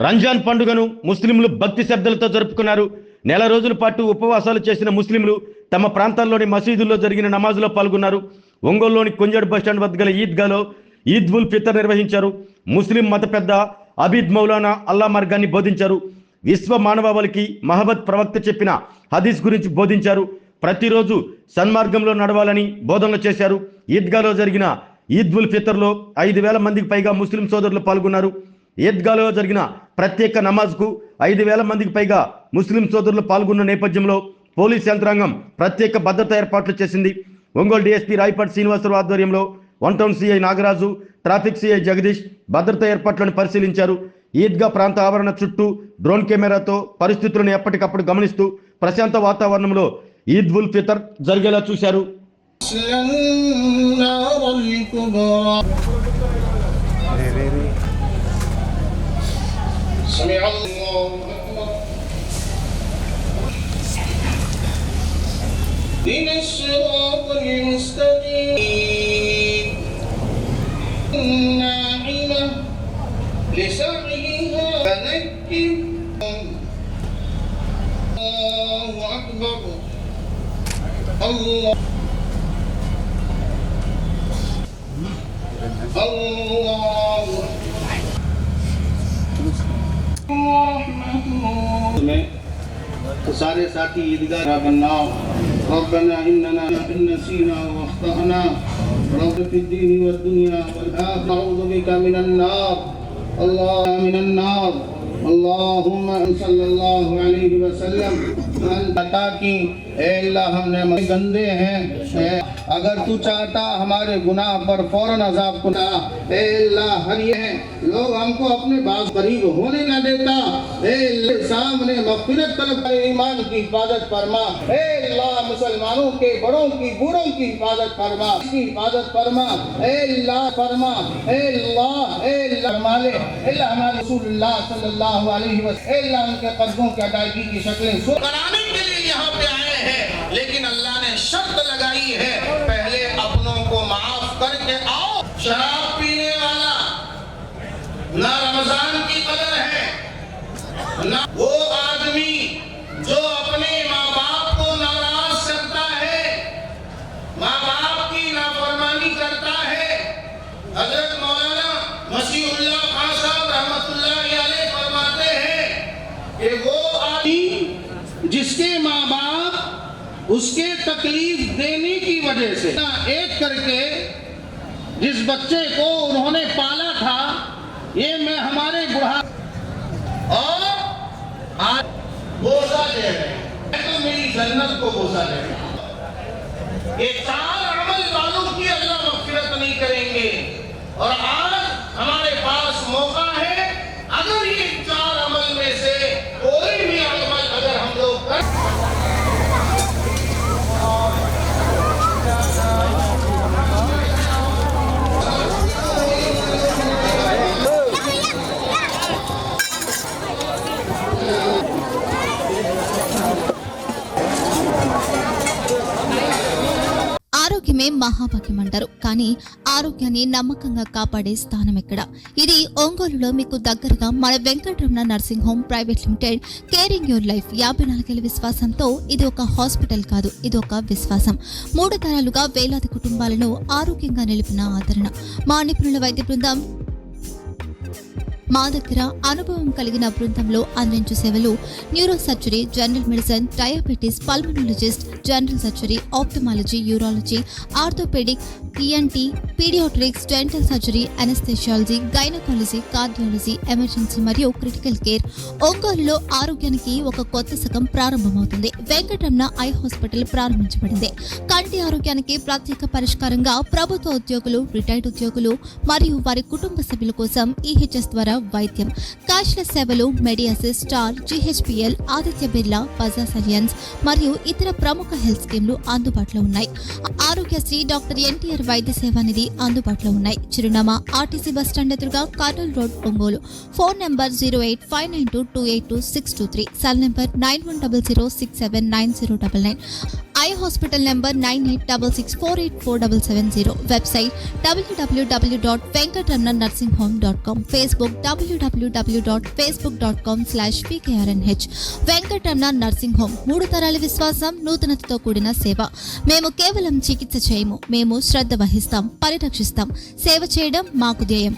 రంజాన్ పండుగను ముస్లింలు భక్తి శ్రద్ధలతో జరుపుకున్నారు. నెల రోజుల పాటు ఉపవాసాలు చేసిన ముస్లింలు తమ ప్రాంతాల్లోని మసీదుల్లో జరిగిన నమాజులో పాల్గొన్నారు. ఒంగోలులోని కొంజేడు బస్టాండ్ వద్ద గల ఈద్గాలో ఈద్ ఉల్ ఫితర్ నిర్వహించారు. ముస్లిం మత పెద్ద అబీద్ మౌలానా అల్లా మార్గాన్ని బోధించారు. విశ్వ మానవాళికి మహమ్మద్ ప్రవక్త చెప్పిన హదీస్ గురించి బోధించారు. ప్రతిరోజు సన్మార్గంలో నడవాలని బోధనలు చేశారు. ఈద్గాలో జరిగిన ఈద్ ఉల్ ఫితర్లో 5,000 మందికి పైగా ముస్లిం సోదరులు పాల్గొన్నారు. ఈద్గాలో జరిగిన ప్రత్యేక నమాజ్కు 5,000 మందికి పైగా ముస్లిం సోదరులు పాల్గొన్న నేపథ్యంలో పోలీస్ యంత్రాంగం ప్రత్యేక భద్రతా ఏర్పాట్లు చేసింది. ఒంగోలు డీఎస్పీ రాయపాటి శ్రీనివాసరావు ఆధ్వర్యంలో 1 town CI Nagaraju, traffic CI Jagadish భద్రతా ఏర్పాట్లను పరిశీలించారు. ఈద్గా ప్రాంత ఆవరణ చుట్టూ డ్రోన్ కెమెరాతో పరిస్థితులను ఎప్పటికప్పుడు గమనిస్తూ ప్రశాంత వాతావరణంలో ఈద్ ఉల్ ఫితర్ జరిగేలా చూశారు. سمع الله أكبر من الصراط المستقيم ناعمة لسعيها فذكر الله أكبر الله में तो सारे साथी ईदगाह बनाओ रब्बना इन्नना नसीना व अख्ताना रब्ब फिद दीन व दुनिया वल आखिरह नऊज़ु बिका मिनन नार अल्लाह मिनन नार अल्लाहुम्मा सल्लल्लाहु अलैहि वसल्लम अता की ए अल्लाह हमने गंदे हैं, अगर तू चाहता हमारे गुनाह पर फौरन अज़ाब को ना, ए अल्लाह हर ये लोग हमको अपने बाज़ करीब होने न देता, ए सामने मग़फ़िरत तलब कर ईमान की हिफाजत फरमा, ए अल्लाह मुसलमानों के बड़ों की बूढ़ों की हिफाजत फरमा, इसकी हिफाजत फरमा, ए अल्लाह फरमा, ए अल्लाह फरमा ले, अल्लाह हमारे रसूलुल्लाह सल्लल्लाहु अलैहि वसल्लम अल्लाह उनके क़र्ज़ों की अदायगी की शक्लें कराने के लिए यहाँ पे आए हैं, लेकिन अल्लाह ने शर्त लगाई है पहले अपनों को माफ करके आओ। शराब पीने वाला ना रमजान की कदर है, ना वो आदमी जो अपने माँ बाप को नाराज करता है, माँ बाप की नाफरमानी करता है। हजरत मौलाना मसीहुल्लाह खान साहब रहमतुल्लाह अलैह फरमाते हैं कि वो आदमी जिसके माँ बाप उसके तकलीफ देने की वजह से एक करके जिस बच्चे को उन्होंने पाला था, ये मैं हमारे बुढ़ा और आज बोझा दे रहे हैं, तो मेरी जन्नत को बोझा दे रहे हैं। ये 4 अमल वालों की अल्लाह मग़फ़िरत नहीं करेंगे, और आज हमारे पास मौका है, अगर ये 4 अमल में से कोई भी अमल अगर हम लोग कर ఆరోగ్యమే మహాభాగ్యం అంటారు. కానీ ఆరోగ్యాన్ని నమ్మకంగా కాపాడే స్థానం ఎక్కడ? ఇది ఒంగోలులో మీకు దగ్గరగా మన Venkataramana nursing home private limited caring your life 54 ఏళ్ల విశ్వాసంతో ఇది ఒక హాస్పిటల్ కాదు, ఇది ఒక విశ్వాసం. 3 తరాలుగా వేలాది కుటుంబాలను ఆరోగ్యంగా నిలిపిన ఆదరణ. మా నిపుణుల వైద్య బృందం మా దగ్గర అనుభవం కలిగిన బృందంలో అందించే సేవలు neuro surgery, general medicine, diabetes, pulmonologist, general surgery, ophthalmology, urology, orthopaedic, ENT, paediatrics, dental surgery, anaesthesiology, gynaecology, cardiology, emergency మరియు క్రిటికల్ కేర్. ఒంగోలులో ఆరోగ్యానికి ఒక కొత్త శకం ప్రారంభమవుతుంది. వెంకటరమణ ఐ హాస్పిటల్ ప్రారంభించబడింది. కంటి ఆరోగ్యానికి ప్రత్యేక పరిష్కారంగా ప్రభుత్వ ఉద్యోగులు, రిటైర్డ్ ఉద్యోగులు మరియు వారి కుటుంబ సభ్యుల కోసం ఈహెచ్ఎస్ ద్వారా వైద్యం, క్యాష్లెస్ సేవలు, మెడియాసిస్, స్టార్, జీహెచ్పిఎల్, ఆదిత్య బిర్లా, బజాజ్ అలియన్స్ మరియు ఇతర ప్రముఖ హెల్త్ స్కీమ్లు అందుబాటులో ఉన్నాయి. ఆరోగ్యశ్రీ, డాక్టర్ ఎన్టీఆర్ వైద్య సేవా నిధి అందుబాటులో ఉన్నాయి. చిరునామా ఆర్టీసీ బస్టాండ్ ఎదురుగా, Kurnool road, Ongole. Phone number 08592282623, cell number 9100679099. Eye hospital number 9866484770. Website www.venkatramnanursing.com. Facebook www.facebook.com/pkrnh. Venkataramana nursing home, 3 తరాల విశ్వాసం, నూతనతతో కూడిన సేవ. మేము కేవలం చికిత్స చేయము, మేము శ్రద్ధ వహిస్తాం, పరిరక్షిస్తాం. సేవ చేయడం మాకు ధ్యేయం.